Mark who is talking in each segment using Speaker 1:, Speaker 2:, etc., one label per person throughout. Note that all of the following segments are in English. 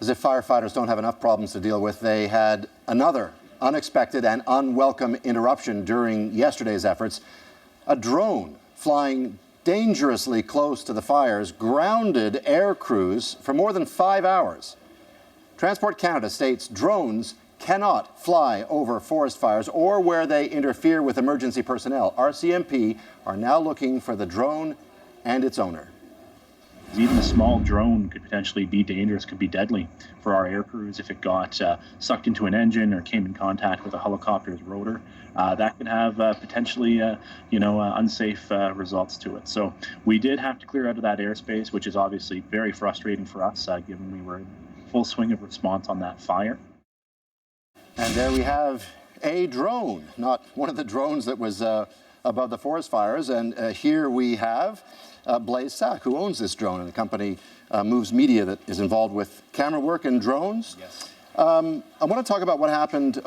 Speaker 1: As if firefighters don't have enough problems to deal with, they had another unexpected and unwelcome interruption during yesterday's efforts. A drone flying dangerously close to the fires grounded air crews for more than 5 hours. Transport Canada states drones cannot fly over forest fires or where they interfere with emergency personnel. RCMP are now looking for the drone and its owner.
Speaker 2: Even a small drone could potentially be dangerous, could be deadly for our air crews if it got sucked into an engine or came in contact with a helicopter's rotor. That could have potentially, unsafe results to it. So we did have to clear out of that airspace, which is obviously very frustrating for us, given we were in full swing of response on that fire.
Speaker 1: And there we have a drone, not one of the drones that was above the forest fires. And here we have Blaise Sack, who owns this drone, and the company Moves Media that is involved with camera work and drones.
Speaker 3: Yes.
Speaker 1: I want to talk about what happened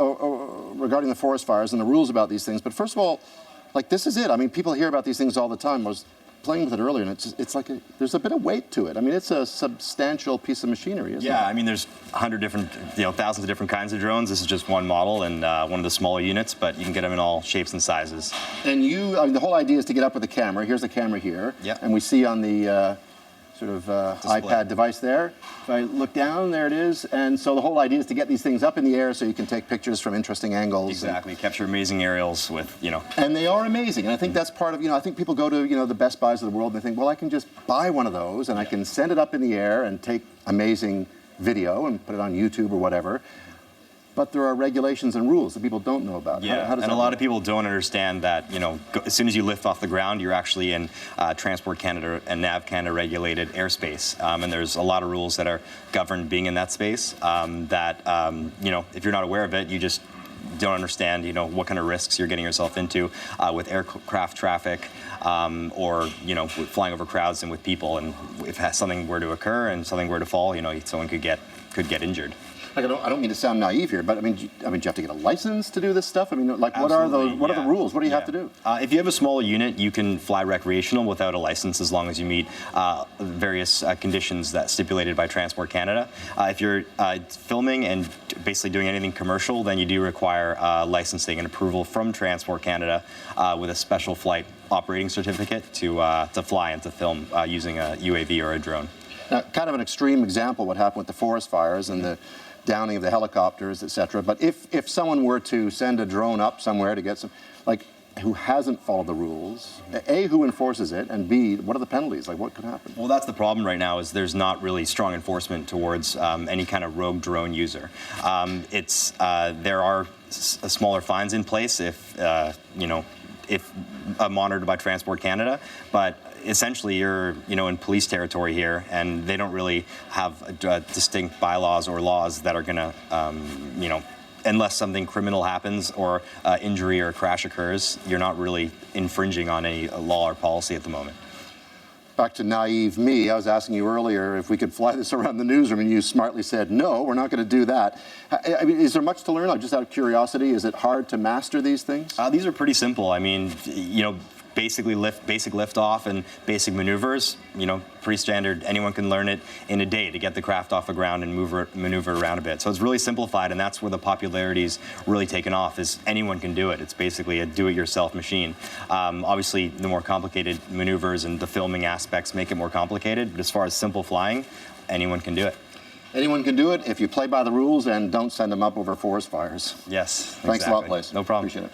Speaker 1: regarding the forest fires and the rules about these things. But first of all, like, this is it. I mean, people hear about these things all the time. I was playing with it earlier, and it's like there's a bit of weight to it. I mean, it's a substantial piece of machinery, isn't it?
Speaker 3: Yeah, I mean, there's 100 different, thousands of different kinds of drones. This is just one model and one of the smaller units, but you can get them in all shapes and sizes.
Speaker 1: And the whole idea is to get up with the camera. Here's the camera here.
Speaker 3: Yeah.
Speaker 1: And we see on the iPad device there. If I look down, there it is. And so the whole idea is to get these things up in the air so you can take pictures from interesting angles.
Speaker 3: Exactly. Capture amazing aerials with,
Speaker 1: And they are amazing. And I think that's part of, I think people go to, the Best Buys of the world and they think, well, I can just buy one of those and I can send it up in the air and take amazing video and put it on YouTube or whatever. But there are regulations and rules that people don't know about.
Speaker 3: Yeah,
Speaker 1: how does
Speaker 3: and
Speaker 1: that
Speaker 3: a lot
Speaker 1: work?
Speaker 3: of people don't understand that, as soon as you lift off the ground, you're actually in Transport Canada and Nav Canada regulated airspace. And there's a lot of rules that are governed being in that space if you're not aware of it, you just don't understand, what kind of risks you're getting yourself into with aircraft traffic or, with flying over crowds and with people. And if something were to occur and something were to fall, someone could get injured.
Speaker 1: Like, I don't mean to sound naive here, but I mean, do you have to get a license to do this stuff? I mean, like,
Speaker 3: Absolutely,
Speaker 1: what are the rules? What do you have to do?
Speaker 3: If you have a smaller unit, you can fly recreational without a license as long as you meet various conditions that stipulated by Transport Canada. If you're filming and basically doing anything commercial, then you do require licensing and approval from Transport Canada with a special flight operating certificate to fly and to film using a UAV or a drone.
Speaker 1: Now, kind of an extreme example, what happened with the forest fires and the downing of the helicopters, etc. But if someone were to send a drone up somewhere to get some, who hasn't followed the rules, A, who enforces it, and B, what are the penalties? Like, what could happen?
Speaker 3: Well, that's the problem right now, is there's not really strong enforcement towards any kind of rogue drone user. There are smaller fines in place if monitored by Transport Canada, but essentially you're in police territory here, and they don't really have distinct bylaws or laws that are going to unless something criminal happens or injury or crash occurs, you're not really infringing on any law or policy at the moment.
Speaker 1: Back to naive me, I was asking you earlier if we could fly this around the newsroom, and you smartly said, no, we're not going to do that. I mean, is there much to learn? Like, just out of curiosity, is it hard to master these things?
Speaker 3: These are pretty simple. I mean, basic liftoff and basic maneuvers, pretty standard. Anyone can learn it in a day to get the craft off the ground and maneuver around a bit. So it's really simplified, and that's where the popularity's really taken off, is anyone can do it. It's basically a do-it-yourself machine. Obviously, the more complicated maneuvers and the filming aspects make it more complicated, but as far as simple flying, anyone can do it.
Speaker 1: Anyone can do it if you play by the rules and don't send them up over forest fires.
Speaker 3: Yes,
Speaker 1: Thanks
Speaker 3: exactly.
Speaker 1: a lot, Blaise.
Speaker 3: No problem.
Speaker 1: Appreciate it.